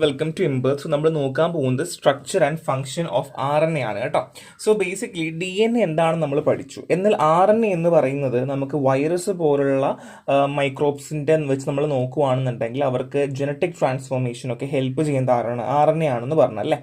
Welcome to ഇമ്പേർട്ട്. So നമ്മൾ നോക്കാൻ പോകുന്നത് structure and function of RNA ആണ് കേട്ടോ. സോ ബേസിക്കലി DNA എന്താണെന്ന് നമ്മൾ പഠിച്ചു. എന്നാൽ RNA എന്ന് പറയുന്നത് നമുക്ക് വൈറസ് പോലുള്ള മൈക്രോബ്സിൻ്റെ വെച്ച് നമ്മൾ നോക്കുകയാണെന്നുണ്ടെങ്കിൽ അവർക്ക് ജനറ്റിക് ട്രാൻസ്ഫോർമേഷൻ ഒക്കെ ഹെൽപ്പ് ചെയ്യുന്ന RNA ആണെന്ന് പറഞ്ഞല്ലേ.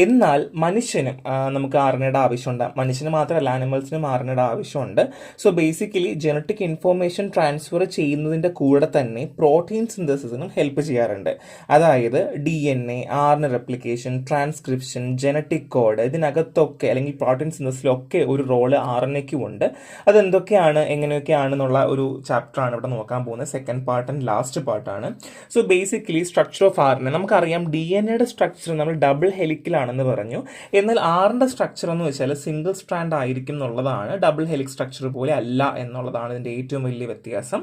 എന്നാൽ മനുഷ്യനും നമുക്ക് RNAയുടെ ആവശ്യമുണ്ട്. മനുഷ്യന് മാത്രമല്ല, ആനിമൽസിനും RNAയുടെ ആവശ്യമുണ്ട്. So basically genetic information transfer ചെയ്യുന്നതിൻ്റെ കൂടെ തന്നെ പ്രോട്ടീൻ സിന്തസിസിനും ഹെൽപ്പ് ചെയ്യാറുണ്ട്. അതായത് DNA, RNA replication, transcription, genetic code, ഇതിനകത്തൊക്കെ അല്ലെങ്കിൽ പ്രോട്ടീൻ സിന്തസിലൊക്കെ ഒരു റോള് RNAയ്ക്കും ഉണ്ട്. അതെന്തൊക്കെയാണ്, എങ്ങനെയൊക്കെയാണെന്നുള്ള ഒരു ചാപ്റ്ററാണ് ഇവിടെ നോക്കാൻ പോകുന്നത്. സെക്കൻഡ് പാർട്ട് ആൻഡ് ലാസ്റ്റ് പാർട്ടാണ്. So basically structure of RNA നമുക്കറിയാം. DNAയുടെ സ്ട്രക്ചർ നമ്മൾ ഡബിൾ ഹെലിക്കിലാണെന്ന് പറഞ്ഞു. എന്നാൽ RNAയുടെ സ്ട്രക്ചർ എന്ന് വെച്ചാൽ സിംഗിൾ സ്ട്രാൻഡ് ആയിരിക്കും എന്നുള്ളതാണ്. ഡബിൾ ഹെലിക് സ്ട്രക്ചർ പോലെ അല്ല എന്നുള്ളതാണ് ഇതിൻ്റെ ഏറ്റവും വലിയ വ്യത്യാസം.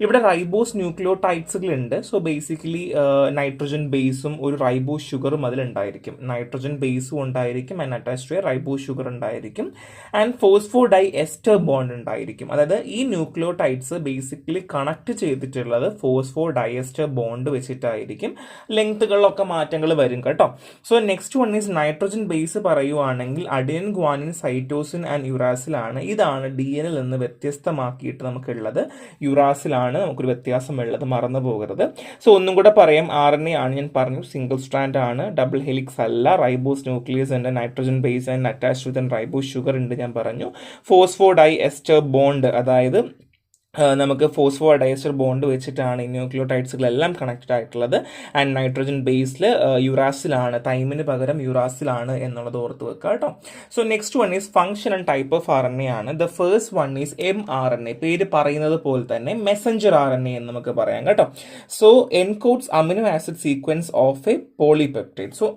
ഇവിടെ റൈബോസ് ന്യൂക്ലിയോടൈഡ്സുകളുണ്ട്. സോ ബേസിക്കലി നൈട്രജൻ ബേസും ഒരു റൈബോസ് ഷുഗറും അതിലുണ്ടായിരിക്കും. നൈട്രജൻ ബേസും ഉണ്ടായിരിക്കും and attached to ribose sugar ഉണ്ടായിരിക്കും ആൻഡ് ഫോസ്ഫോഡൈ എസ്റ്റർ ബോണ്ട് ഉണ്ടായിരിക്കും. അതായത് ഈ ന്യൂക്ലിയോടൈഡ്സ് ബേസിക്കലി കണക്ട് ചെയ്തിട്ടുള്ളത് ഫോസ്ഫോഡൈ എസ്റ്റർ ബോണ്ട് വെച്ചിട്ടായിരിക്കും. ലെങ്ത്തുകളിലൊക്കെ മാറ്റങ്ങൾ വരും കേട്ടോ. So next one is nitrogen base പറയുവാണെങ്കിൽ അഡിനിൻ, ഗ്വാനിൻ, സൈറ്റോസിൻ ആൻഡ് യുറാസിലാണ്. ഇതാണ് DNA നിന്ന് വ്യത്യസ്തമാക്കിയിട്ട് നമുക്കുള്ളത്. യുറാസിലാണ് നമുക്കൊരു വ്യത്യാസമുള്ളത്, മറന്നു പോകരുത്. സോ ഒന്നും കൂടെ പറയാം. RNA ആണ് ഞാൻ പറഞ്ഞു, സിംഗിൾ സ്ട്രാൻഡ് ആണ്, ഡബിൾ ഹെലിക്സ് അല്ല. റൈബോസ് ന്യൂക്ലിയസ് ഉണ്ട്, nitrogen base and attached with ribose sugar ഉണ്ട് ഞാൻ പറഞ്ഞു. ഫോസ്ഫോഡൈ എസ്റ്റർ ബോണ്ട്, അതായത് നമുക്ക് ഫോസ്ഫോഡൈസ്റ്റർ ബോണ്ട് വെച്ചിട്ടാണ് ഈ ന്യൂക്ലിയോടൈഡ്സുകളെല്ലാം കണക്റ്റഡ് ആയിട്ടുള്ളത്. ആൻഡ് നൈട്രജൻ ബേസിൽ യുറാസിലാണ്, തൈമിന് പകരം യുറാസിലാണ് എന്നുള്ളത് ഓർത്ത് വെക്കുക കേട്ടോ. So next one is function and type of RNA ആണ്. The first one is mRNA. പേര് പറയുന്നത് പോലെ തന്നെ മെസഞ്ചർ RNA എന്ന് നമുക്ക് പറയാം കേട്ടോ. So encodes amino acid sequence of A polypeptide. So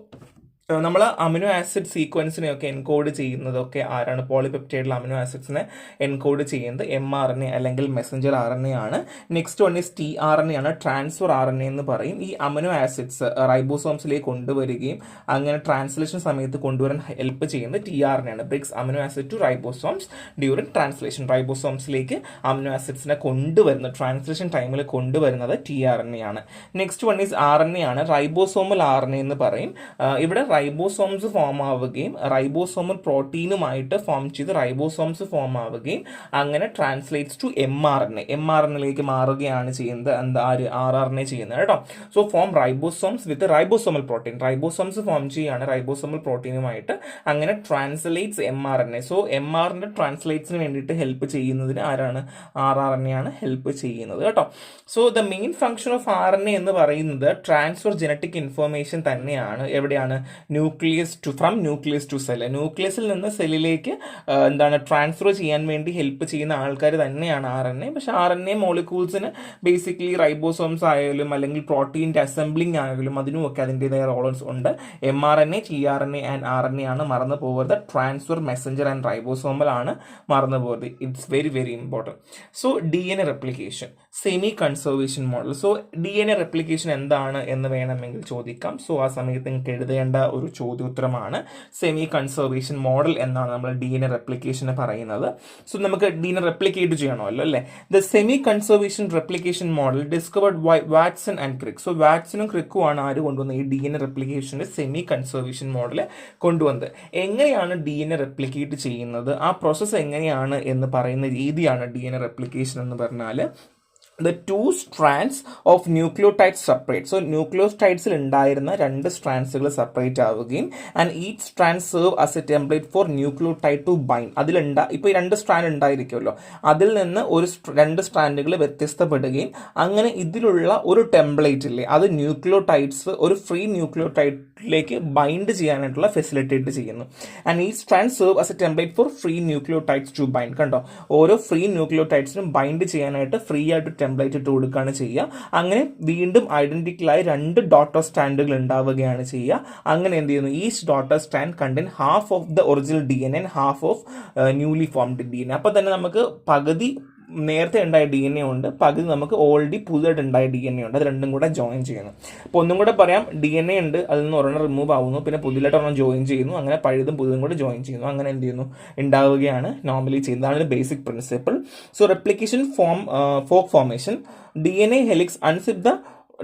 നമ്മൾ അമിനോ ആസിഡ് സീക്വൻസിനെയൊക്കെ എൻകോഡ് ചെയ്യുന്നതൊക്കെ ആരാണ്? പോളിപെപ്റ്റൈഡിൽ അമിനോ ആസിഡ്സിനെ എൻകോഡ് ചെയ്യുന്നത് mRNA അല്ലെങ്കിൽ മെസഞ്ചർ RNA ആണ്. നെക്സ്റ്റ് വൺ ഈസ് tRNA ആണ്, ട്രാൻസ്ഫർ RNA എന്ന് പറയും. ഈ അമിനോ ആസിഡ്സ് റൈബോസോംസിലേക്ക് കൊണ്ടുവരികയും അങ്ങനെ ട്രാൻസ്ലേഷൻ സമയത്ത് കൊണ്ടുവരാൻ ഹെൽപ്പ് ചെയ്യുന്നത് tRNA ആണ്. Bricks amino acid to ribosomes during translation. റൈബോസോംസിലേക്ക് അമിനോ ആസിഡ്സിനെ കൊണ്ടുവരുന്ന ട്രാൻസ്ലേഷൻ ടൈമിൽ കൊണ്ടുവരുന്നത് tRNA ആണ്. നെക്സ്റ്റ് വൺ ഈസ് RNA ആണ്, റൈബോസോമൽ RNA എന്ന് പറയും. ഇവിടെ റൈബോസോംസ് ഫോം ആവുകയും റൈബോസോമൽ പ്രോട്ടീനുമായിട്ട് ഫോം ചെയ്ത് റൈബോസോംസ് ഫോം ആവുകയും അങ്ങനെ ട്രാൻസ്ലേറ്റ്സ് ടു mRNA മാറുകയാണ് ചെയ്യുന്നത്. എന്താ RNA ചെയ്യുന്നത് കേട്ടോ. So form ribosomes with ribosomal protein. Ribosomes form ചെയ്യുകയാണ് റൈബോസോമൽ പ്രോട്ടീനുമായിട്ട്, അങ്ങനെ ട്രാൻസ്ലേറ്റ്സ് mRNA. സോ mRNA ട്രാൻസ്ലേറ്റ്സിന് വേണ്ടിയിട്ട് ഹെൽപ്പ് ചെയ്യുന്നതിന് ആരാണ്? RNA ആണ് ഹെൽപ്പ് ചെയ്യുന്നത് കേട്ടോ. So the main function of RNA എന്ന് പറയുന്നത് ട്രാൻസ്ഫർ ജനറ്റിക് ഇൻഫർമേഷൻ തന്നെയാണ്. എവിടെയാണ്? From nucleus to cell. ന്യൂക്ലിയസിൽ നിന്ന് സെല്ലിലേക്ക് ട്രാൻസ്ഫർ ചെയ്യാൻ വേണ്ടി ഹെൽപ്പ് ചെയ്യുന്ന ആൾക്കാർ തന്നെയാണ് RNA. പക്ഷെ RNA മോളിക്യൂൾസിന് ബേസിക്കലി റൈബോസോംസ് ആയാലും അല്ലെങ്കിൽ പ്രോട്ടീൻ്റെ അസംബ്ലിംഗ് ആയാലും അതിനുമൊക്കെ അതിൻ്റെതായ റോൾസ് ഉണ്ട്. mRNA, tRNA ആൻഡ് RNA ആണ്, മറന്നു പോകരുത്. ട്രാൻസ്ഫർ, മെസഞ്ചർ ആൻഡ് റൈബോസോമൽ ആണ്, മറന്നു പോകരുത്. It's very very important. So DNA replication, semi conservation model. So DNA replication എന്താണ് എന്ന് വേണമെങ്കിൽ ചോദിക്കാം. സോ ആ സമയത്ത് നിങ്ങൾക്ക് എഴുതേണ്ട ഒരു ചോദ്യോത്തരമാണ് സെമി കൺസർവേഷൻ മോഡൽ എന്നാണ് നമ്മൾ DNA റെപ്ലിക്കേഷന് പറയുന്നത്. സോ നമുക്ക് DNA റെപ്ലിക്കേറ്റ് ചെയ്യണമല്ലോ അല്ലേ. The semi conservation replication model discovered by Watson and Crick. So വാട്സണും ക്രിക്കും ആണ് ആര് കൊണ്ടുവന്നത്? ഈ DNA റെപ്ലിക്കേഷൻ്റെ സെമി കൺസർവേഷൻ മോഡൽ കൊണ്ടുവന്നത്. എങ്ങനെയാണ് DNA റെപ്ലിക്കേറ്റ് ചെയ്യുന്നത്, ആ പ്രോസസ്സ് എങ്ങനെയാണ് എന്ന് പറയുന്ന രീതിയാണ് DNA റെപ്ലിക്കേഷൻ എന്ന് പറഞ്ഞാൽ the two strands of nucleotides separate. So nucleotides ഉണ്ടായിരുന്ന രണ്ട് സ്ട്രാൻഡ്സുകൾ സെപ്പറേറ്റ് ആവുകയും and each strand serve as a template for nucleotide to bind. ഇപ്പോൾ ഈ രണ്ട് സ്ട്രാൻഡ് ഉണ്ടായിരിക്കുമല്ലോ, അതിൽ നിന്ന് രണ്ട് സ്ട്രാൻഡുകൾ വ്യത്യസ്തപ്പെടുകയും അങ്ങനെ ഇതിലുള്ള ഒരു ടെംപ്ലേറ്റ് ഇല്ലേ, അത് ന്യൂക്ലിയോടൈഡ്സ് ഒരു ഫ്രീ ന്യൂക്ലിയോടൈഡിലേക്ക് ബൈൻഡ് ചെയ്യാനായിട്ടുള്ള ഫെസിലിറ്റേറ്റ് ചെയ്യുന്നു. ആൻഡ് ഈ strand serve as a template for free nucleotides to bind. കണ്ടോ, ഓരോ ഫ്രീ ന്യൂക്ലിയോടൈഡ്സിനും ബൈൻഡ് ചെയ്യാനായിട്ട് ഫ്രീ ആയിട്ട് ടെംപ്ലേറ്റ് ഇട്ട് കൊടുക്കുകയാണ് ചെയ്യുക. അങ്ങനെ വീണ്ടും ഐഡന്റിക്കലായി രണ്ട് ഡോട്ടർ സ്റ്റാൻഡുകൾ ഉണ്ടാവുകയാണ് ചെയ്യുക. അങ്ങനെ എന്ത് ചെയ്യുന്നു? Each daughter stand contain half of the original DNA and half of newly formed DNA. അപ്പോൾ തന്നെ നമുക്ക് പകുതി നേരത്തെ ഉണ്ടായ DNA ഉണ്ട്, പകുതി നമുക്ക് ഓൾറെഡി പുതുതായിട്ട് ഉണ്ടായ DNA ഉണ്ട്. അത് രണ്ടും കൂടെ ജോയിൻ ചെയ്യുന്നു. അപ്പോൾ ഒന്നും കൂടെ പറയാം, DNA ഉണ്ട്, അതിൽ നിന്ന് ഒരെണ്ണം റിമൂവ് ആവുന്നു, പിന്നെ പുതിയതായിട്ട് ഒരെണ്ണം ജോയിൻ ചെയ്യുന്നു, അങ്ങനെ പഴുതും പുതുതും കൂടെ ജോയിൻ ചെയ്യുന്നു. അങ്ങനെ എന്ത് ചെയ്യുന്നു? ഉണ്ടാവുകയാണ് നോർമലി ചെയ്യുന്നത്. അതാണ് basic principle. So replication fork formation, DNA helix unzip the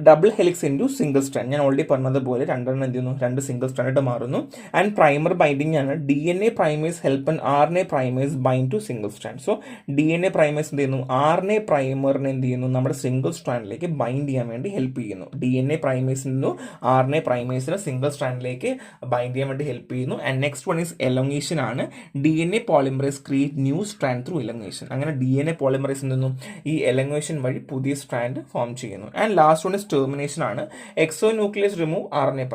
double helix into single strand. ഞാൻ ഓൾറെഡി പറഞ്ഞതുപോലെ രണ്ടെണ്ണം എന്ത് ചെയ്യുന്നു, 2 സിംഗിൾ സ്ട്രാൻഡായിട്ട് മാറുന്നു. ആൻഡ് പ്രൈമർ ബൈൻഡിങ് ആണ്. DNA primers help and RNA primers bind to single strand. So DNA primers എന്ത് ചെയ്യുന്നു, RNA പ്രൈമറിനെ എന്ത് ചെയ്യുന്നു, നമ്മുടെ സിംഗിൾ സ്ട്രാൻഡിലേക്ക് ബൈൻഡ് ചെയ്യാൻ വേണ്ടി ഹെൽപ്പ് ചെയ്യുന്നു. DNA പ്രൈമേഴ്സിൽ നിന്നും RNA പ്രൈമേഴ്സിനെ സിംഗിൾ സ്ട്രാൻഡിലേക്ക് ബൈൻഡ് ചെയ്യാൻ വേണ്ടി ഹെൽപ്പ് ചെയ്യുന്നു. And next one is elongation ആണ്. DNA polymerase create new strand through elongation. അങ്ങനെ DNA പോളിമറേസ് നിന്നും ഈ എലോങ്ങേഷൻ വഴി പുതിയ സ്ട്രാൻഡ് ഫോം ചെയ്യുന്നു. And last one is termination ആണ്. എക്സോ ന്യൂക്ലിയസ് റിമൂവ് RNA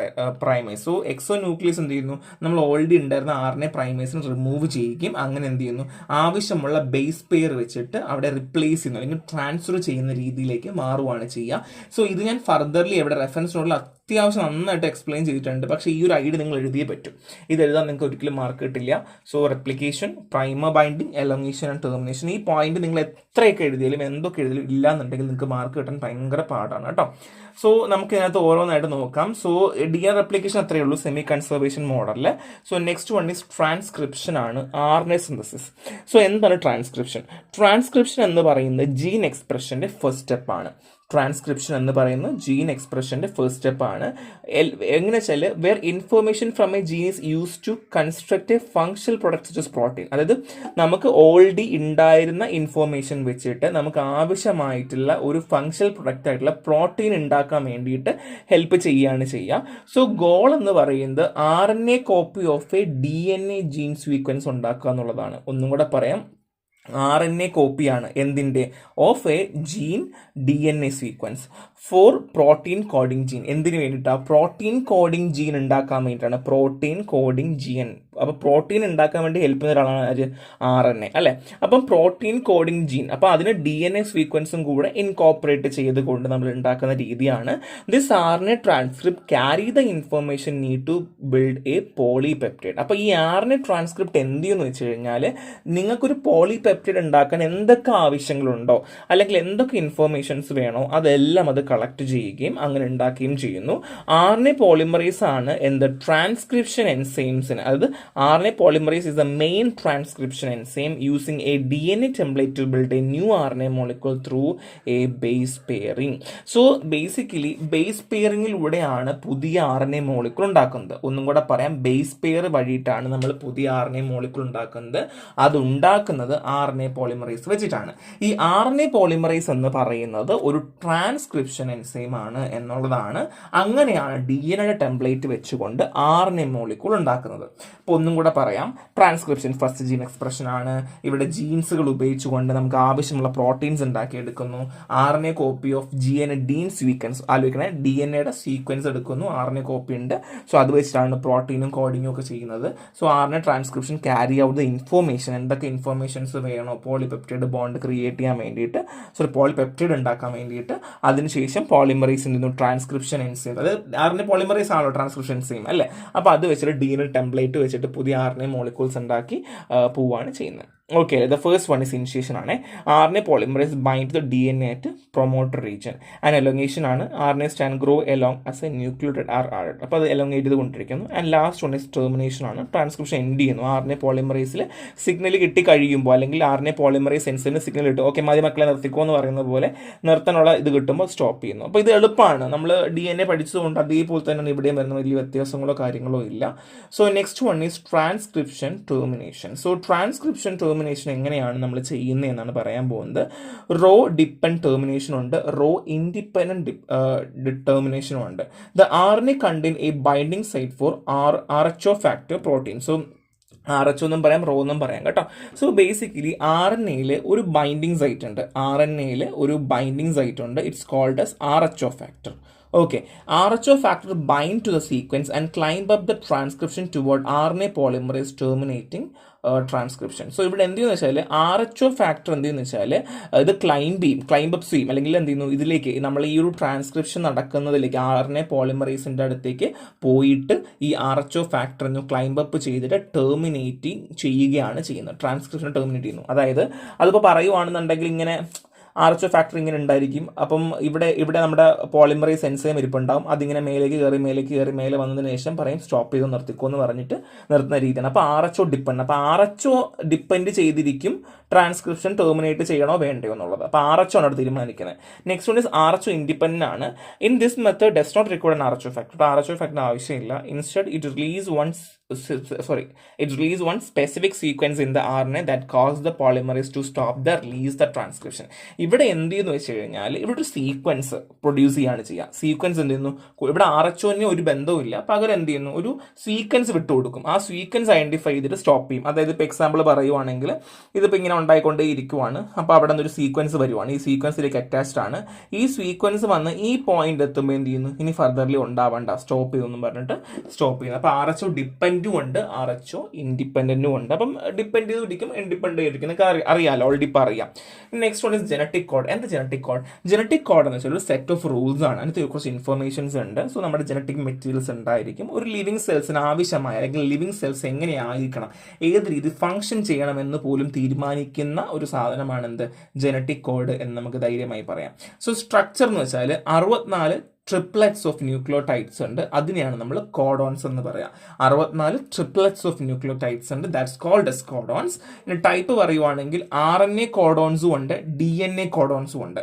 പ്രൈമേഴ്സ്. സോ എക്സോ ന്യൂക്ലിയസ് എന്ത് ചെയ്യുന്നു, നമ്മൾ ഓൾറെഡി ഉണ്ടായിരുന്ന RNA പ്രൈമേഴ്സിനെ റിമൂവ് ചെയ്യുകയും അങ്ങനെ എന്ത് ചെയ്യുന്നു, ആവശ്യമുള്ള ബേസ് പെയർ വെച്ചിട്ട് അവിടെ റിപ്ലേസ് ചെയ്യുന്നു അല്ലെങ്കിൽ ട്രാൻസ്ഫർ ചെയ്യുന്ന രീതിയിലേക്ക് മാറുകയാണ് ചെയ്യുക. സോ ഇത് ഞാൻ ഫർദർലി ഇവിടെ റെഫറൻസിനുള്ള അത്യാവശ്യം നന്നായിട്ട് എക്സ്പ്ലെയിൻ ചെയ്തിട്ടുണ്ട്. പക്ഷേ ഈ ഒരു ഐഡിയ നിങ്ങൾ എഴുതിയേ പറ്റും. ഇത് എഴുതാൻ നിങ്ങൾക്ക് ഒരിക്കലും മാർക്ക് കിട്ടില്ല. So replication, primer binding, elongation and termination, ഈ പോയിന്റ് നിങ്ങൾ എത്രയൊക്കെ എഴുതിയാലും എന്തൊക്കെ എഴുതിയാലും ഇല്ല എന്നുണ്ടെങ്കിൽ നിങ്ങൾക്ക് മാർക്ക് കിട്ടാൻ ഭയങ്കര പാടാണ് കേട്ടോ. സോ നമുക്ക് ഇതിനകത്ത് ഓരോന്നായിട്ട് നോക്കാം. സോ DNA റെപ്ലിക്കേഷൻ അത്രയേ ഉള്ളൂ സെമി കൺസർവേഷൻ മോഡലിൽ. So next one is transcription ആണ്, RNA സിന്തസിസ്. സോ എന്താണ് ട്രാൻസ്ക്രിപ്ഷൻ? ട്രാൻസ്ക്രിപ്ഷൻ എന്ന് പറയുന്നത് ജീൻ എക്സ്പ്രഷന്റെ ഫസ്റ്റ് സ്റ്റെപ്പാണ്. ട്രാൻസ്ക്രിപ്ഷൻ എന്ന് പറയുന്നത് ജീൻ എക്സ്പ്രഷന്റെ ഫസ്റ്റ് സ്റ്റെപ്പ് ആണ്. എങ്ങനെ വെച്ചാൽ where information from a gene is use to construct a functional product such as protein. അതായത് നമുക്ക് ഓൾറെഡി ഉണ്ടായിരുന്ന ഇൻഫർമേഷൻ വെച്ചിട്ട് നമുക്ക് ആവശ്യമായിട്ടുള്ള ഒരു ഫങ്ഷണൽ പ്രൊഡക്റ്റ് ആയിട്ടുള്ള പ്രോട്ടീൻ ഉണ്ടാക്കാൻ വേണ്ടിയിട്ട് ഹെൽപ്പ് ചെയ്യുകയാണ് ചെയ്യുക. സോ ഗോൾ എന്ന് പറയുന്നത് RNA copy of a DNA gene sequence ഉണ്ടാക്കുക എന്നുള്ളതാണ്. ഒന്നും കൂടെ പറയാം, RNA കോപ്പിയാണ് എന്തിൻ്റെ, of a gene DNA sequence for protein coding gene. എന്തിനു വേണ്ടിയിട്ടാണ്? പ്രോട്ടീൻ കോഡിംഗ് ജീൻ ഉണ്ടാക്കാൻ വേണ്ടിയിട്ടാണ്. Protein coding gene. അപ്പോൾ പ്രോട്ടീൻ ഉണ്ടാക്കാൻ വേണ്ടി ഹെൽപ്പ് ചെയ്യുന്ന ഒരാളാണ് RNA അല്ലേ. അപ്പം പ്രോട്ടീൻ കോഡിംഗ് ജീൻ, അപ്പോൾ അതിന് DNA സീക്വൻസും കൂടെ ഇൻകോപ്പറേറ്റ് ചെയ്തുകൊണ്ട് നമ്മൾ ഉണ്ടാക്കുന്ന രീതിയാണ്. This RNA transcript carry the information need to build a polypeptide. അപ്പോൾ ഈ RNA ട്രാൻസ്ക്രിപ്റ്റ് എന്ത് ചെയ്യുമെന്ന് വെച്ച് കഴിഞ്ഞാൽ, നിങ്ങൾക്കൊരു പോളിപെപ്റ്റൈഡ് ഉണ്ടാക്കാൻ എന്തൊക്കെ ആവശ്യങ്ങളുണ്ടോ അല്ലെങ്കിൽ എന്തൊക്കെ ഇൻഫർമേഷൻസ് വേണോ അതെല്ലാം അത് കളക്ട് ചെയ്യുകയും അങ്ങനെ ഉണ്ടാക്കുകയും ചെയ്യുന്നു. RNA പോളിമറേസ് ആണ് എന്ത്, ട്രാൻസ്ക്രിപ്ഷൻ എൻസൈംസിന്. അതായത് RNA polymerase is the main transcription enzyme using a DNA template to build a new RNA molecule through a base pairing. So basically base pairingലൂടെയാണ് പുതിയ RNA molecule ഉണ്ടാക്കുന്നത്. ഒന്നും കൂടെ പറയാം, ബേസ് പെയർ വഴിയിട്ടാണ് നമ്മൾ പുതിയ RNA molecule ഉണ്ടാക്കുന്നത്. അത് ഉണ്ടാക്കുന്നത് RNA polymerase വെച്ചിട്ടാണ്. ഈ RNA polymerase എന്ന് പറയുന്നത് ഒരു ട്രാൻസ്ക്രിപ്ഷൻ എൻസൈം ആണ് എന്നുള്ളതാണ്. അങ്ങനെയാണ് DNA ടെംപ്ലേറ്റ് വെച്ചുകൊണ്ട് RNA molecule ഉണ്ടാക്കുന്നത്. ഒന്നും കൂടെ പറയാം, ട്രാൻസ്ക്രിപ്ഷൻ ഫസ്റ്റ് ജീൻ എക്സ്പ്രഷൻ ആണ്. ഇവിടെ ജീൻസുകൾ ഉപയോഗിച്ചുകൊണ്ട് നമുക്ക് ആവശ്യമുള്ള പ്രോട്ടീൻസ് ഉണ്ടാക്കിയെടുക്കുന്നു. RNA copy of DNA sequence, ആലോചിക്കണേ, DNAയുടെ സീക്വൻസ് എടുക്കുന്നു, RNA കോപ്പി ഉണ്ട്. സോ അത് വെച്ചിട്ടാണ് പ്രോട്ടീനും കോഡിങ്ങും ഒക്കെ ചെയ്യുന്നത്. So RNA transcription carry out the information, എന്തൊക്കെ ഇൻഫോർമേഷൻസ് വേണോ പോളിപെപ്റ്റൈഡ് ബോണ്ട് ക്രിയേറ്റ് ചെയ്യാൻ വേണ്ടിയിട്ട്, സോറി പോളിപെപ്റ്റൈഡ് ഉണ്ടാക്കാൻ വേണ്ടിയിട്ട്. അതിനുശേഷം പോളിമറേസിൽ നിന്നും ട്രാൻസ്ക്രിപ്ഷൻ എൻസൈം, അതായത് RNA പോളിമറേസ് ആണല്ലോ ട്രാൻസ്ക്രിപ്ഷൻ എൻസൈം അല്ലേ. അപ്പോൾ അത് വെച്ചിട്ട് DNA ടെംപ്ലേറ്റ് വെച്ചിട്ട് പുതിയ RNA മോളിക്യൂൾസ് ഉണ്ടാക്കി പോവുകയാണ് ചെയ്യുന്നത്. Okay, the first one is initiation ആണ്. RNA polymerase bind to the DNA at promoter region. And elongation ആണ്. RNA strand grow along as a nucleotide are added. അപ്പോൾ അത് elongate ചെയ്തുകൊണ്ടിരിക്കുന്നു. And last one is termination ആണ്. Transcription end ചെയ്യുന്നു. RNA പോളിമറേസിൽ signal കിട്ടി കഴിയുമ്പോൾ, അല്ലെങ്കിൽ RNA പോളിമറേസ് എൻസൈമിന് സിഗ്നൽ കിട്ടും, ഓക്കെ മതി മക്കളെ നിർത്തിക്കോ എന്ന് പറയുന്ന പോലെ നിർത്താനുള്ള ഇത് കിട്ടുമ്പോൾ സ്റ്റോപ്പ് ചെയ്യുന്നു. അപ്പോൾ ഇത് എളുപ്പമാണ്. നമ്മൾ DNA പഠിച്ചതുകൊണ്ട് അതേപോലെ തന്നെയാണ് ഇവിടെയും വരുന്ന, വലിയ വ്യത്യാസങ്ങളോ കാര്യങ്ങളോ ഇല്ല. So next one is transcription termination. So transcription termination എങ്ങനെയാണ് നമ്മൾ ചെയ്യുന്നത് എന്നാണ് പറയാൻ പോകുന്നത്. റോ ഡിപ്പെൻഡ് ടെർമിനേഷൻ ഉണ്ട്, റോ ഇൻഡിപെൻഡന്റ് ടെർമിനേഷനും ഉണ്ട്. The RNA contain a binding site for RHO factor protein. So RHO എന്നും പറയാം, റോ എന്നും പറയാം കേട്ടോ. സോ ബേസിക്കലി RNAയിൽ ഒരു ബൈൻഡിങ് സൈറ്റ് ഉണ്ട്. RNAയിൽ ഒരു ബൈൻഡിങ് സൈറ്റ് ഉണ്ട്. It's called as RHO factor. Okay, RHO factor bind to the sequence and climb up the transcription toward RNA polymerase terminating transcription. So ഇവിടെ എന്ത് ചെയ്യുന്ന വെച്ചാൽ RHO ഫാക്ടർ എന്ത് ചെയ്യുന്ന വെച്ചാൽ ഇത് ക്ലൈംബ് അപ്പ് ചെയ്യും, അല്ലെങ്കിൽ എന്ത് ചെയ്യുന്നു, ഇതിലേക്ക് നമ്മൾ ഈ ഒരു ട്രാൻസ്ക്രിപ്ഷൻ നടക്കുന്നതിലേക്ക് RNA പോളിമറേസിൻ്റെ അടുത്തേക്ക് പോയിട്ട് ഈ RHO ഫാക്ടർ ക്ലൈംബ് അപ്പ് ചെയ്തിട്ട് ടെർമിനേറ്റിംഗ് ചെയ്യുകയാണ് ചെയ്യുന്നത്. ട്രാൻസ്ക്രിപ്ഷൻ ടെർമിനേറ്റ് ചെയ്യുന്നു. അതായത് അതിപ്പോൾ പറയുവാണെന്നുണ്ടെങ്കിൽ ഇങ്ങനെ RHO ഫാക്ടർ ഇങ്ങനെ ഉണ്ടായിരിക്കും. അപ്പം ഇവിടെ നമ്മുടെ പോളിമറേസ് എൻസൈം ഇരിപ്പുണ്ടാവും. അതിങ്ങനെ മേലേക്ക് കയറി മേലെ വന്നതിന് ശേഷം പറയും സ്റ്റോപ്പ് ചെയ്ത് നിർത്തിക്കോ എന്ന് പറഞ്ഞിട്ട് നിർത്തുന്ന രീതിയാണ്. അപ്പോൾ RHO ഡിപ്പെൻഡ് ചെയ്തിരിക്കും ട്രാൻസ്ക്രിപ്ഷൻ ടെർമിനേറ്റ് ചെയ്യണോ വേണ്ടയോ എന്നുള്ളത്. അപ്പോൾ RHO ആണ് തീരുമാനിക്കുന്നത്. Next one is RHO independent ആണ്. In this method does not require an RHO factor. അപ്പോൾ RHO ഫാക്ടറിന് ആവശ്യമില്ല. Instead it release one specific sequence in the RNA that cause the polymerase to stop the release the transcription. ഇവിടെ എന്ത് ചെയ്യുന്നു വെച്ച് കഴിഞ്ഞാൽ ഇവിടെ ഒരു സീക്വൻസ് പ്രൊഡ്യൂസ് ചെയ്യാണ് ചെയ്യുക. സീക്വൻസ് എന്ത് ചെയ്യുന്നു, ഇവിടെ RHOന് ഒരു ബന്ധവുമില്ല, പകരം എന്ത് ചെയ്യുന്നു, ഒരു സീക്വൻസ് വിട്ടുകൊടുക്കും. ആ സീക്വൻസ് ഐഡന്റിഫൈ ചെയ്തിട്ട് സ്റ്റോപ്പ് ചെയ്യും. അതായത് ഇപ്പോൾ എക്സാമ്പിൾ പറയുവാണെങ്കിൽ ഇതിപ്പോൾ ഇങ്ങനെ ഉണ്ടായിക്കൊണ്ടേ ഇരിക്കുവാണ്. അപ്പോൾ അവിടെ നിന്ന് ഒരു സീക്വൻസ് വരുവാണ്, ഈ സീക്വൻസിലേക്ക് അറ്റാച്ച്ഡ് ആണ്. ഈ സീക്വൻസ് വന്ന് ഈ പോയിന്റ് എത്തുമ്പോൾ എന്ത് ചെയ്യുന്നു, ഇനി ഫർദർലി ഉണ്ടാവണ്ട, സ്റ്റോപ്പ് ചെയ്യുമെന്നും പറഞ്ഞിട്ട് സ്റ്റോപ്പ് ചെയ്യുന്നു. അപ്പോൾ RHO ഡിപ്പെൻഡും ഉണ്ട്, RHO ഇൻഡിപെൻഡന്റും ഉണ്ട്. അപ്പം ഡിപ്പെൻഡ് ചെയ്തിരിക്കും, ഇൻഡിപെൻഡന്റ് ആയിരിക്കും, അറിയാലോ, ഓൾറെഡി ഇപ്പം അറിയാം. Next one is genetic code. എന്താ ജനറ്റിക് കോഡ്? ജനറ്റിക് കോഡ് എന്ന് വെച്ചാൽ ഒരു സെറ്റ് ഓഫ് റൂൾസ് ആണ്. അതിനകത്ത് കുറച്ച് ഇൻഫർമേഷൻസ് ഉണ്ട്. സോ നമ്മുടെ ജനറ്റിക് മെറ്റീരിയൽസ് ഉണ്ടായിരിക്കും. ഒരു ലിവിങ് സെൽസിന് ആവശ്യമായ അല്ലെങ്കിൽ ലിവിങ് സെൽസ് എങ്ങനെയായിരിക്കണം, ഏത് രീതി ഫംഗ്ഷൻ ചെയ്യണമെന്ന് പോലും തീരുമാനിക്കുന്ന ഒരു സാധനമാണ് എന്ത്, ജനറ്റിക് കോഡ് എന്ന് നമുക്ക് ധൈര്യമായി പറയാം. സോ സ്ട്രക്ചർ എന്ന് വെച്ചാൽ 64 ട്രിപ്ലെറ്റ്സ് ഓഫ് ന്യൂക്ലിയോടൈഡ്സ് ഉണ്ട്. അതിനെയാണ് നമ്മൾ കോഡോൺസ് എന്ന് പറയാം. 64 ട്രിപ്ലെറ്റ്സ് ഓഫ് ന്യൂക്ലിയോടൈഡ്സ് ഉണ്ട്, ദാറ്റ്സ് കോൾഡ് എസ് കോഡോൺസ്. ഇനി ടൈപ്പ് പറയുവാണെങ്കിൽ RNA കോഡോൺസും ഉണ്ട്, DNA കോഡോൺസും ഉണ്ട്.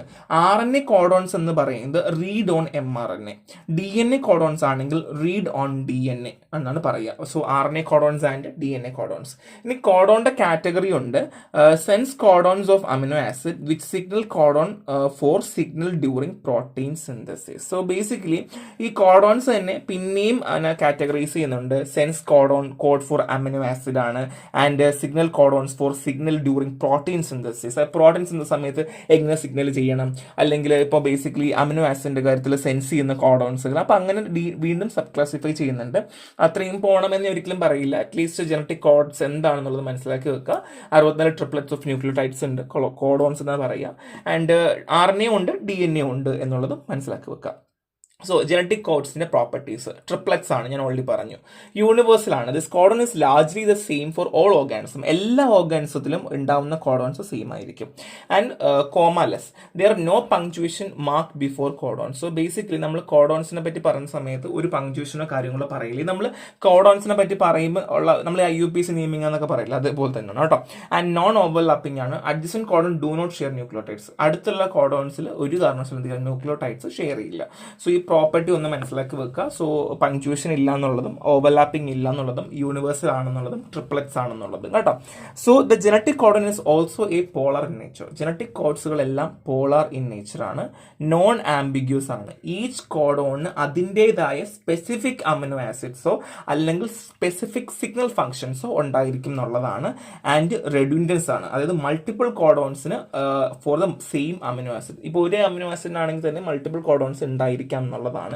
RNA കോഡോൺസ് എന്ന് പറയുന്നത് read on mRNA, DNA codons ആണെങ്കിൽ റീഡ് ഓൺ DNA എന്നാണ് പറയുക. So RNA codons and DNA codons. ഇനി കോഡോണിന്റെ കാറ്റഗറി ഉണ്ട്. Sense codons of amino acid which signal codon for signal during protein synthesis. So basically ഈ codons തന്നെ പിന്നെയും കാറ്റഗറൈസ് ചെയ്യുന്നുണ്ട്. Sense codon code four amino acid ആണ്, and signal codons for signal during protein synthesis. Protein synthesis സമയത്ത് എങ്ങനെ signal ചെയ്യണം, അല്ലെങ്കിൽ ഇപ്പോൾ ബേസിക്കലി അമിനോ ആസിഡിന്റെ കാര്യത്തിൽ സെൻസ് ചെയ്യുന്ന കോഡോൺസുകൾ. അപ്പോൾ അങ്ങനെ വീണ്ടും സബ് ക്ലാസിഫൈ ചെയ്യുന്നുണ്ട്. അത്രയും പോകണമെന്ന് ഒരിക്കലും പറയില്ല. അറ്റ്ലീസ്റ്റ് ജനറ്റിക് കോഡ്സ് എന്താണെന്നുള്ളത് മനസ്സിലാക്കി വെക്കുക. 64 ട്രിപ്ലെറ്റ്സ് ഓഫ് ന്യൂക്ലിയോടൈഡ്സ് ഉണ്ട്, കോഡോൺസ് എന്നാണ് പറയുക. ആൻഡ് RNA ഉണ്ട്, DNA ഉണ്ട് എന്നുള്ളതും മനസ്സിലാക്കി വെക്കുക. സോ ജനറ്റിക് കോഡ്സിന്റെ പ്രോപ്പർട്ടീസ് ട്രിപ്ലെറ്റ്സ് ആണ്, ഞാൻ ഓൾറെഡി പറഞ്ഞു. യൂണിവേഴ്സൽ ആണ്. This codon is largely the same for all organism. എല്ലാ ഓർഗാനിസത്തിലും ഉണ്ടാവുന്ന കോഡോൺസ് സെയിം ആയിരിക്കും. And commaless, there no punctuation mark before codon. So basically നമ്മൾ കോഡോൺസിനെ പറ്റി പറയുന്ന സമയത്ത് ഒരു പങ്ക്ച്വേഷനോ കാര്യങ്ങളോ പറയില്ല. നമ്മൾ കോഡോൺസിനെ പറ്റി പറയുമ്പോൾ ഉള്ള നമ്മൾ IUPAC നെയിമിംഗ് എന്നൊക്കെ പറയില്ല, അതേപോലെ തന്നെയാണ് കേട്ടോ. ആൻഡ് നോൺ ഓവർലാപ്പിംഗ് ആണ്. Adjacent codon do not share nucleotides. അടുത്തുള്ള കോഡോൺസിൽ ഒരു കാരണവശാലും ന്യൂക്ലിയോടൈഡ്സ് ഷെയർ ചെയ്യില്ല. സോ ഈ പ്രോപ്പർട്ടി ഒന്ന് മനസ്സിലാക്കി വെക്കുക. സോ പങ്ക്ച്വേഷൻ ഇല്ല എന്നുള്ളതും ഓവർലാപ്പിംഗ് ഇല്ല എന്നുള്ളതും യൂണിവേഴ്സൽ ആണെന്നുള്ളതും ട്രിപ്ലെറ്റ്സ് ആണെന്നുള്ളതും കേട്ടോ. So the genetic codon is also a polar in nature. Genetic കോഡ്സുകളെല്ലാം പോളാർ ഇൻ നേച്ചർ ആണ്, നോൺ ആംബിഗ്യൂസ് ആണ്. ഈച്ച് കോഡോണിന് അതിൻ്റെതായ സ്പെസിഫിക് അമിനോ ആസിഡ്സോ അല്ലെങ്കിൽ സ്പെസിഫിക് സിഗ്നൽ ഫംഗ്ഷൻസോ ഉണ്ടായിരിക്കും എന്നുള്ളതാണ്. ആൻഡ് റെഡ്യൂണ്ടൻസ് ആണ്, അതായത് മൾട്ടിപ്പിൾ കോഡോൺസിന് for the same amino acid. ഇപ്പോൾ ഒരു അമിനോ ആസിഡിനാണെങ്കിൽ തന്നെ മൾട്ടിപ്പിൾ കോഡോൺസ് ഉണ്ടായിരിക്കാം എന്നുള്ളതാണ്.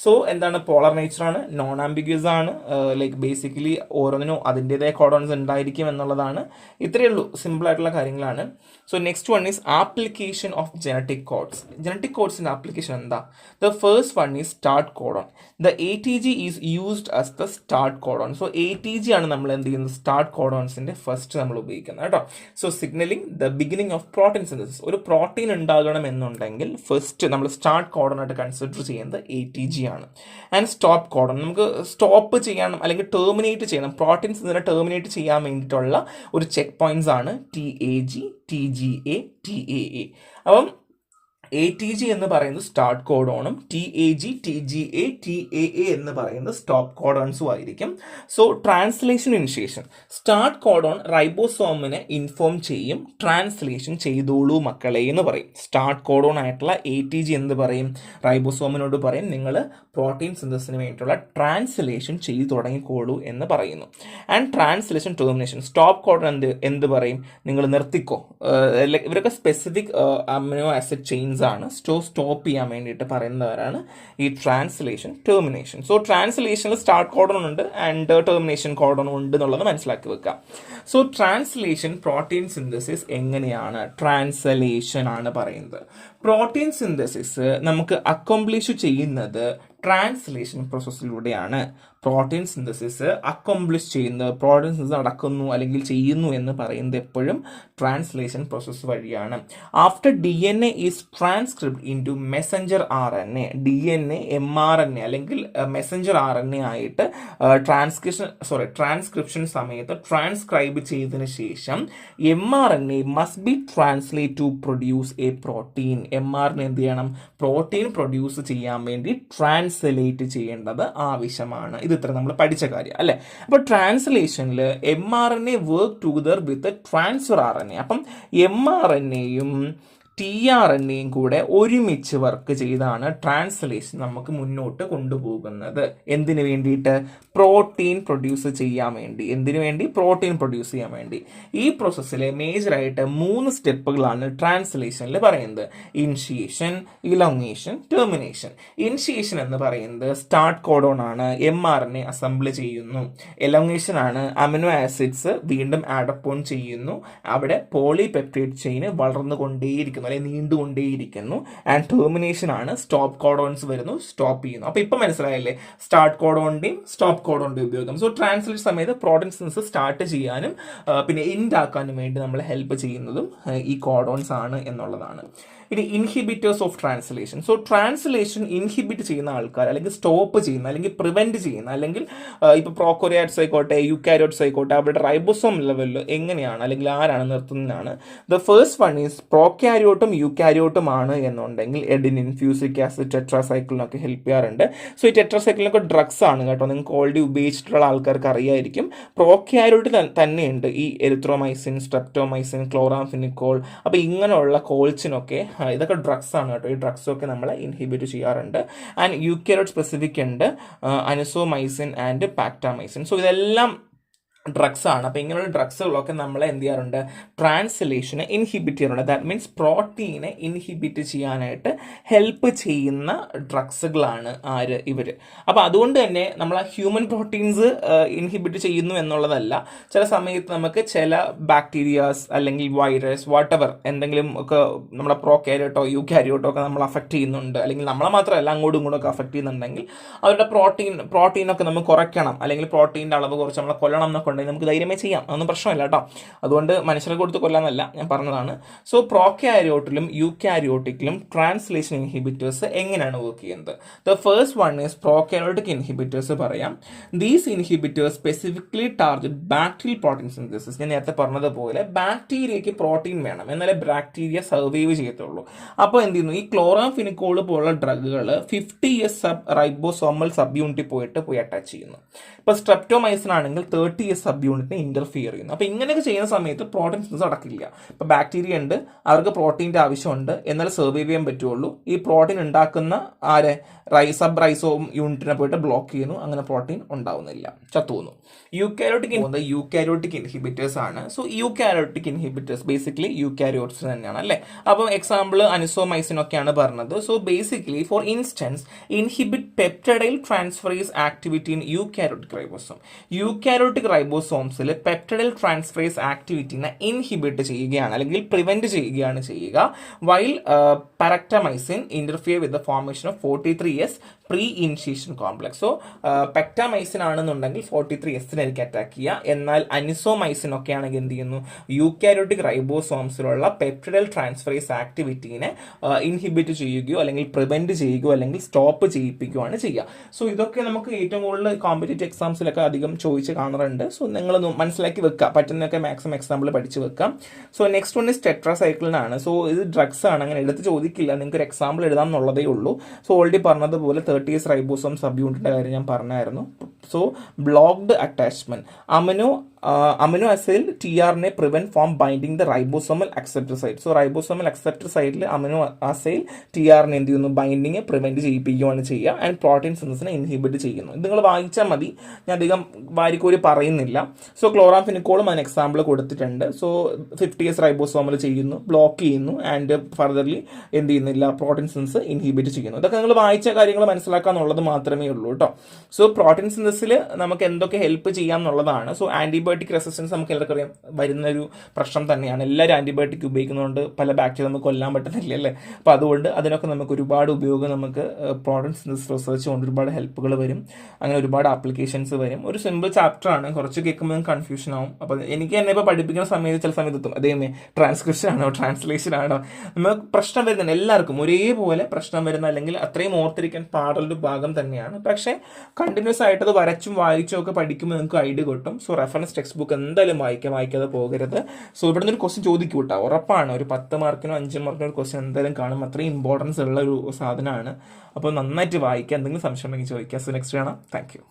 സോ എന്താണ്, പോളർ നേച്ചർ ആണ്, നോൺ ആംബിഗ്യൂസ് ആണ്, ലൈക്ക് ബേസിക്കലി ഓരോന്നിനും അതിൻ്റെതായ കോഡോൺസ് ഉണ്ടായിരിക്കും എന്നുള്ളതാണ്. ഇത്രയേ ഉള്ളൂ, സിമ്പിൾ ആയിട്ടുള്ള കാര്യങ്ങളാണ്. So next one is application of genetic codes. Genetic കോഡ്സിന്റെ ആപ്ലിക്കേഷൻ എന്താ? The first one is start codon. The ATG is used as the start codon. So ATG ആണ് നമ്മൾ എന്ത് ചെയ്യുന്നത്, സ്റ്റാർട്ട് കോഡോൺസിന്റെ ഫസ്റ്റ് നമ്മൾ ഉപയോഗിക്കുന്നത് കേട്ടോ. So signalling the beginning of protein synthesis. ഒരു പ്രോട്ടീൻ ഉണ്ടാകണം എന്നുണ്ടെങ്കിൽ ഫസ്റ്റ് നമ്മൾ സ്റ്റാർട്ട് കോഡോൺ ആയിട്ട് കൺസിഡർ ചെയ്യുന്നത് ATG ആണ്. ആൻഡ് സ്റ്റോപ്പ് കോഡോൺ, നമുക്ക് സ്റ്റോപ്പ് ചെയ്യണം അല്ലെങ്കിൽ ടെർമിനേറ്റ് ചെയ്യണം, പ്രോട്ടീൻസ് ഇതിനെ ടെർമിനേറ്റ് ചെയ്യാൻ വേണ്ടിയിട്ടുള്ള ഒരു ചെക്ക് പോയിന്റ്സ് ആണ് TAG, TGA, TAA. അപ്പം ATG എന്ന് പറയുന്നത് സ്റ്റാർട്ട് കോഡോണും TAG, TGA, TAA എന്ന് പറയുന്നത് സ്റ്റോപ്പ് കോഡോൺസും ആയിരിക്കും. So translation initiation. Start codon റൈബോസോമിനെ ഇൻഫോം ചെയ്യും, ട്രാൻസ്ലേഷൻ ചെയ്തോളൂ മക്കളെ എന്ന് പറയും. സ്റ്റാർട്ട് കോഡോൺ ആയിട്ടുള്ള ATG എന്ന് പറയും, റൈബോസോമിനോട് പറയും നിങ്ങൾ പ്രോട്ടീൻ സിന്തസിന് വേണ്ടിയിട്ടുള്ള ട്രാൻസ്ലേഷൻ ചെയ്തു തുടങ്ങിക്കോളൂ എന്ന് പറയുന്നു. And translation termination. Stop codon എന്ത് പറയും, നിങ്ങൾ നിർത്തിക്കോ. ഇവരൊക്കെ സ്പെസിഫിക് അമിനോ ആസിഡ് ചെയിൻസ് ആണ്, സ്റ്റോപ്പ് ചെയ്യാൻ വേണ്ടിയിട്ട് പറയുന്നവരാണ് ഈ ട്രാൻസ്ലേഷൻ ടെർമിനേഷൻ. സോ ട്രാൻസ്ലേഷനിൽ സ്റ്റാർട്ട് കോഡോൺ ഉണ്ട് ആൻഡ് ടെർമിനേഷൻ കോഡോൺ ഉണ്ട് എന്നുള്ളത് മനസ്സിലാക്കി വെക്കാം. സോ ട്രാൻസ്ലേഷൻ പ്രോട്ടീൻ സിന്തസിസ് എങ്ങനെയാണ്, ട്രാൻസ്ലേഷൻ ആണ് പറയുന്നത്. പ്രോട്ടീൻ സിന്തസിസ് നമുക്ക് അക്കംപ്ലിഷ് ചെയ്യുന്നത് ട്രാൻസ്ലേഷൻ പ്രോസസ്സിലൂടെയാണ്. പ്രോട്ടീൻ സിന്തസിസ് അക്കോംപ്ലിഷ് ചെയ്യുന്നത്, പ്രോട്ടീൻ സിന്തസിസ് നടക്കുന്നു അല്ലെങ്കിൽ ചെയ്യുന്നു എന്ന് പറയുന്നത് എപ്പോഴും ട്രാൻസ്ലേഷൻ പ്രോസസ്സ് വഴിയാണ്. After DNA is transcript into messenger RNA, DNA mRNA അല്ലെങ്കിൽ മെസഞ്ചർ RNA ആയിട്ട് ട്രാൻസ്ക്രിപ്ഷൻ സമയത്ത് ട്രാൻസ്ക്രൈബ് ചെയ്തതിന് ശേഷം mRNA must be translate to produce a protein. mRNA എന്ത് ചെയ്യണം? പ്രോട്ടീൻ പ്രൊഡ്യൂസ് ചെയ്യാൻ വേണ്ടി ട്രാൻസ്ലേറ്റ് ചെയ്യേണ്ടത് ആവശ്യമാണ്. ഇത് ഇത്ര നമ്മൾ പഠിച്ച കാര്യം അല്ലേ. അപ്പോൾ ട്രാൻസ്ലേഷനിൽ mRNA work together with transfer RNA. അപ്പം mRNAയും tRNAയും കൂടെ ഒരുമിച്ച് വർക്ക് ചെയ്താണ് ട്രാൻസ്ലേഷൻ നമുക്ക് മുന്നോട്ട് കൊണ്ടുപോകുന്നത്. എന്തിനു വേണ്ടിയിട്ട്? പ്രോട്ടീൻ പ്രൊഡ്യൂസ് ചെയ്യാൻ വേണ്ടി. എന്തിനു വേണ്ടി? പ്രോട്ടീൻ പ്രൊഡ്യൂസ് ചെയ്യാൻ വേണ്ടി. ഈ പ്രോസസ്സിലെ മേജറായിട്ട് 3 സ്റ്റെപ്പുകളാണ് ട്രാൻസ്ലേഷനിൽ പറയുന്നത്. ഇനിഷിയേഷൻ, ഇലോങ്ങേഷൻ, ടെർമിനേഷൻ. ഇനിഷിയേഷൻ എന്ന് പറയുന്നത് സ്റ്റാർട്ട് കോഡോൺ ആണ്, mRNA അസംബിൾ ചെയ്യുന്നു. എലോങ്ങേഷൻ ആണ്, അമിനോ ആസിഡ്സ് വീണ്ടും ആഡപ്പോൺ ചെയ്യുന്നു. അവിടെ പോളിപെപ്റ്റൈഡ് ചെയിൻ വളർന്നുകൊണ്ടേയിരിക്കുന്നു, അല്ലെങ്കിൽ നീണ്ടുകൊണ്ടേയിരിക്കുന്നു. ആൻഡ് ടെർമിനേഷൻ ആണ്, സ്റ്റോപ്പ് കോഡോൺസ് വരുന്നു, സ്റ്റോപ്പ് ചെയ്യുന്നു. അപ്പൊ ഇപ്പൊ മനസ്സിലായല്ലേ സ്റ്റാർട്ട് കോഡോണിന്റെയും സ്റ്റോപ്പ് കോഡോണിന്റെയും ഉപയോഗം. സോ ട്രാൻസ്ലേഷൻ സമയത്ത് പ്രോട്ടീൻ സിന്തസിസ് സ്റ്റാർട്ട് ചെയ്യാനും പിന്നെ എൻഡ് ആക്കാനും വേണ്ടി നമ്മൾ ഹെൽപ്പ് ചെയ്യുന്നതും ഈ കോഡോൺസ് ആണ് എന്നുള്ളതാണ്. ഇനി inhibitors of translation. So translation inhibit ചെയ്യുന്ന ആൾക്കാർ, അല്ലെങ്കിൽ സ്റ്റോപ്പ് ചെയ്യുന്ന, അല്ലെങ്കിൽ പ്രിവെന്റ് ചെയ്യുന്ന, അല്ലെങ്കിൽ ഇപ്പോൾ പ്രോക്കോറിയാറ്റ്സ് ആയിക്കോട്ടെ യൂക്കാരിയോട്സ് ആയിക്കോട്ടെ അവരുടെ റൈബോസോം ലെവലിൽ എങ്ങനെയാണ് അല്ലെങ്കിൽ ആരാണ് നിർത്തുന്നതാണ്. ദ ഫസ്റ്റ് വൺ ഈസ് പ്രോക്യാരിയോട്ടും യൂക്കാരിയോട്ടും ആണ് എന്നുണ്ടെങ്കിൽ എഡിനിൻ, ഫ്യൂസിക് ആസിഡ്, ടെട്രാസൈക്കിളിനൊക്കെ ഹെൽപ്പ് ചെയ്യാറുണ്ട്. സോ ഈ ടെട്രാസൈക്കിളിനൊക്കെ ഡ്രഗ്സ് ആണ് കേട്ടോ, നിങ്ങൾക്ക് ഓൾറെഡി ഉപയോഗിച്ചിട്ടുള്ള ആൾക്കാർക്ക് അറിയായിരിക്കും. പ്രോക്യാരിയോട്ട് തന്നെയുണ്ട് ഈ എരിത്രോമൈസിൻ, സ്ട്രെപ്റ്റോമൈസിൻ, ക്ലോറാംഫെനിക്കോൾ. അപ്പോൾ ഇങ്ങനെയുള്ള കോൾസിനൊക്കെ ഇതൊക്കെ ഡ്രഗ്സ് ആണ് കേട്ടോ. ഈ ഡ്രഗ്സൊക്കെ നമ്മളെ ഇൻഹിബിറ്റ് ചെയ്യാറുണ്ട്. ആൻഡ് യൂക്കാരിയോട്ട് സ്പെസിഫിക് ഉണ്ട് അനിസോമൈസിൻ ആൻഡ് പാക്ടാമൈസിൻ. സോ ഇതെല്ലാം ഡ്രഗ്സ് ആണ്. അപ്പോൾ ഇങ്ങനെയുള്ള ഡ്രഗ്സുകളൊക്കെ നമ്മളെ എന്ത് ചെയ്യാറുണ്ട്? ട്രാൻസ്ലേഷനെ ഇൻഹിബിറ്റ് ചെയ്യാറുണ്ട്. ദാറ്റ് മീൻസ് പ്രോട്ടീനെ ഇൻഹിബിറ്റ് ചെയ്യാനായിട്ട് ഹെൽപ്പ് ചെയ്യുന്ന ഡ്രഗ്സുകളാണ് ആര്? ഇവർ. അപ്പോൾ അതുകൊണ്ട് തന്നെ നമ്മൾ ആ ഹ്യൂമൻ പ്രോട്ടീൻസ് ഇൻഹിബിറ്റ് ചെയ്യുന്നു എന്നുള്ളതല്ല. ചില സമയത്ത് നമുക്ക് ചില ബാക്ടീരിയാസ് അല്ലെങ്കിൽ വൈറസ് വാട്ടെവർ എന്തെങ്കിലും ഒക്കെ നമ്മളെ പ്രോക്യാരിയോട്ടോ യൂക്കാരിയോട്ടോ ഒക്കെ നമ്മൾ അഫക്റ്റ് ചെയ്യുന്നുണ്ട്, അല്ലെങ്കിൽ നമ്മളെ മാത്രമല്ല അങ്ങോട്ടും ഇങ്ങോട്ടും ഒക്കെ അഫക്റ്റ് ചെയ്യുന്നുണ്ടെങ്കിൽ അവരുടെ പ്രോട്ടീനൊക്കെ നമുക്ക് കുറയ്ക്കണം, അല്ലെങ്കിൽ പ്രോട്ടീൻ്റെ അളവ് കുറച്ച് നമ്മളെ കൊല്ലണം എന്നൊക്കെ ഉണ്ടെങ്കിൽ നമുക്ക് ധൈര്യമേ ചെയ്യാം, അതൊന്നും പ്രശ്നമില്ല കേട്ടോ. അതുകൊണ്ട് മനുഷ്യരെ കൊടുത്ത് കൊല്ലാന്നല്ല ഞാൻ പറഞ്ഞതാണ്. സോ പ്രോക്യാരിയോട്ടിലും യൂക്കാരിയോട്ടിക്കിലും ട്രാൻസ്ലേഷൻ ഇൻഹിബിറ്റേഴ്സ് എങ്ങനെയാണ് വർക്ക് ചെയ്യുന്നത്? The first one is prokaryotic inhibitors പറയാം. These inhibitors specifically target bacterial protein synthesis. ഞാൻ നേരത്തെ പറഞ്ഞതുപോലെ ബാക്ടീരിയയ്ക്ക് പ്രോട്ടീൻ വേണം, എന്നാലേ ബാക്ടീരിയ സർവൈവ് ചെയ്യത്തുള്ളൂ. അപ്പോൾ എന്ത് ചെയ്യുന്നു? ഈ ക്ലോറാംഫെനിക്കോൾ പോലുള്ള ഡ്രഗുകൾ 50S റൈബോസോമൽ സബ് യൂണിറ്റിൽ പോയി അറ്റാച്ച് ചെയ്യുന്നു. ഇപ്പോൾ സ്ട്രെപ്റ്റോമൈസിൻ ആണെങ്കിൽ 30S സബ് യൂണിറ്റിനെ ഇന്റർഫിയർ ചെയ്യുന്നു. അപ്പോൾ ഇങ്ങനെയൊക്കെ ചെയ്യുന്ന സമയത്ത് പ്രോട്ടീൻ സിന്തസിസ് നടക്കില്ല. ഇപ്പോൾ ബാക്ടീരിയ ഉണ്ട്, അവർക്ക് പ്രോട്ടീൻ്റെ ആവശ്യമുണ്ട്, എന്നാലും സർവൈവ് ചെയ്യാൻ പറ്റുള്ളൂ. ഈ പ്രോട്ടീൻ ഉണ്ടാക്കുന്ന സബ് റൈസോം യൂണിറ്റിനെ പോയിട്ട് ബ്ലോക്ക് ചെയ്യുന്നു, അങ്ങനെ പ്രോട്ടീൻ ഉണ്ടാവുന്നില്ല, ചത്തുപോകുന്നു. യൂക്കാരിയോട്ടിക് ഇൻഹിബിറ്റേഴ്സ് ആണ്. So eukaryotic inhibitors basically eukaryotes തന്നെയാണ് അല്ലേ. അപ്പോൾ എക്സാമ്പിൾ അനിസോമൈസിൻ ഒക്കെയാണ് പറഞ്ഞത്. So basically for instance inhibit peptidyl transferase activity in eukaryotic ribosome. Eukaryotic റൈബോസോംസിൽ പെപ്റ്റൈഡൈൽ ട്രാൻസ്ഫറേസ് ആക്ടിവിറ്റിനെ ഇൻഹിബിറ്റ് ചെയ്യുകയാണ് അല്ലെങ്കിൽ പ്രിവെന്റ് ചെയ്യുകയാണ് ചെയ്യുക. While pactamycin interfere with the formation of 43S pre initiation complex. So pactamycin ആണെന്നുണ്ടെങ്കിൽ 43Sനായിരിക്കും അറ്റാക്ക് ചെയ്യുക. എന്നാൽ അനിസോമൈസിൻ ഒക്കെ ആണെങ്കിൽ എന്ത് ചെയ്യുന്നു? യൂക്കാരിയോട്ടിക് റൈബോസോംസിലുള്ള പെപ്റ്റൈഡൽ ട്രാൻസ്ഫറേസ് ആക്ടിവിറ്റീനെ ഇൻഹിബിറ്റ് ചെയ്യുകയോ അല്ലെങ്കിൽ പ്രിവെന്റ് ചെയ്യുകയോ അല്ലെങ്കിൽ സ്റ്റോപ്പ് ചെയ്യിപ്പിക്കുകയാണ് ചെയ്യുക. സോ ഇതൊക്കെ നമുക്ക് ഏറ്റവും കൂടുതൽ കോമ്പറ്റേറ്റീവ് എക്സാംസിലൊക്കെ അധികം ചോദിച്ച് കാണാറുണ്ട്. സോ നിങ്ങൾ മനസ്സിലാക്കി വെക്കുക, പറ്റുന്നതൊക്കെ മാക്സിമം എക്സാമ്പിൾ പഠിച്ച് വെക്കാം. സോ നെക്സ്റ്റ് വൺ ഇസ് ടെട്രാസൈക്ലിനാണ്. സോ ഇത് ഡ്രഗ്സ് ആണ്, അങ്ങനെ എടുത്ത് ചോദിക്കില്ല, നിങ്ങൾക്ക് ഒരു എക്സാമ്പിൾ എഴുതാം എന്നുള്ളതേ ഉള്ളൂ. സോ ഓൾറെഡി പറഞ്ഞതുപോലെ 30S റൈബോസോം സബ് യൂണിറ്റിന്റെ കാര്യം ഞാൻ പറഞ്ഞായിരുന്നു. സോ ബ്ലോക്ക്ഡ് അറ്റാച്ച്മെന്റ് അമിനോ ആസിഡിൽ tRNA prevent from binding the ribosomal acceptor site. So ribosomal acceptor സൈറ്റിൽ അമിനോ ആസിഡിൽ tRNA എന്ത് ചെയ്യുന്നു? ബൈൻഡിങ് പ്രിവെന്റ് ചെയ്യിപ്പിക്കുകയാണ് ചെയ്യുക. ആൻഡ് പ്രോട്ടീൻ സിന്തസിനെ ഇൻഹിബിറ്റ് ചെയ്യുന്നു. ഇത് നിങ്ങൾ വായിച്ചാൽ മതി, ഞാൻ അധികം വാരിക്കോരി പറയുന്നില്ല. സോ ക്ലോറാംഫെനിക്കോളും അതിന് എക്സാമ്പിൾ കൊടുത്തിട്ടുണ്ട്. സോ 50S റൈബോസോമൽ ചെയ്യുന്നു, ബ്ലോക്ക് ചെയ്യുന്നു, ആൻഡ് ഫർദർലി എന്ത് ചെയ്യുന്നില്ല? പ്രോട്ടീൻ സിന്തസിസ് ഇൻഹിബിറ്റ് ചെയ്യുന്നു. ഇതൊക്കെ നിങ്ങൾ വായിച്ച കാര്യങ്ങൾ മനസ്സിലാക്കാന്നുള്ളത് മാത്രമേ ഉള്ളൂ കേട്ടോ. സോ പ്രോട്ടീൻ സിന്തസിൽ നമുക്ക് എന്തൊക്കെ ഹെൽപ്പ് ചെയ്യാം എന്നുള്ളതാണ്. സോ ആന്റിബയോട്ടിക് ആൻറ്റിബയോട്ടിക് റെസിസ്റ്റൻസ് നമുക്ക് എല്ലാവർക്കും അറിയാം വരുന്ന ഒരു പ്രശ്നം തന്നെയാണ്. എല്ലാവരും ആൻറ്റിബയോട്ടിക് ഉപയോഗിക്കുന്നതുകൊണ്ട് പല ബാക്ടീരിയ നമുക്ക് കൊല്ലാൻ പറ്റുന്നില്ല അല്ലേ. അപ്പോൾ അതുകൊണ്ട് അതിനൊക്കെ നമുക്ക് ഒരുപാട് ഉപയോഗം നമുക്ക് പ്രോഡക്ട്സ് റിസർച്ച് കൊണ്ട് ഒരുപാട് ഹെൽപ്പുകൾ വരും. അങ്ങനെ ഒരുപാട് ആപ്ലിക്കേഷൻസ് വരും. ഒരു സിമ്പിൾ ചാപ്റ്റർ ആണ്, കുറച്ച് കേൾക്കുമ്പോൾ കൺഫ്യൂഷൻ ആവും. അപ്പോൾ എനിക്ക് തന്നെ ഇപ്പോൾ പഠിപ്പിക്കുന്ന സമയത്ത് ചില സമയത്ത് എത്തും അതേമേ ട്രാൻസ്ക്രിപ്ഷൻ ആണോ ട്രാൻസ്ലേഷൻ ആണോ നമുക്ക് പ്രശ്നം വരുന്നുണ്ട്. എല്ലാവർക്കും ഒരേപോലെ പ്രശ്നം വരുന്ന അല്ലെങ്കിൽ അത്രയും ഓർത്തിരിക്കാൻ പാടുള്ളൊരു ഭാഗം തന്നെയാണ്. പക്ഷേ കണ്ടിന്യൂസ് ആയിട്ട് അത് വരച്ചും വായിച്ചും ഒക്കെ പഠിക്കുമ്പോൾ നിങ്ങൾക്ക് ഐഡിയ കിട്ടും. സോ റെഫറൻസ് ടെക്സ്റ്റ് ബുക്ക് എന്തായാലും വായിക്കാതെ പോകരുത്. സോ ഇവിടെ നിന്ന് ഒരു ക്വസ്റ്റ്യൻ ചോദിക്കും കേട്ടോ, ഉറപ്പാണ്. ഒരു 10 മാർക്കിനോ 5 മാർക്കിനോ ഒരു ക്വസ്റ്റ്യൻ എന്തായാലും കാണും. അത്രയും ഇമ്പോർട്ടൻസ് ഉള്ള ഒരു സാധനമാണ്. അപ്പോൾ നന്നായിട്ട് വായിക്കുക. എന്തെങ്കിലും സംശയം ഉണ്ടെങ്കിൽ ചോദിക്കുക. സോ നെക്സ്റ്റ് കാണാം. Thank you.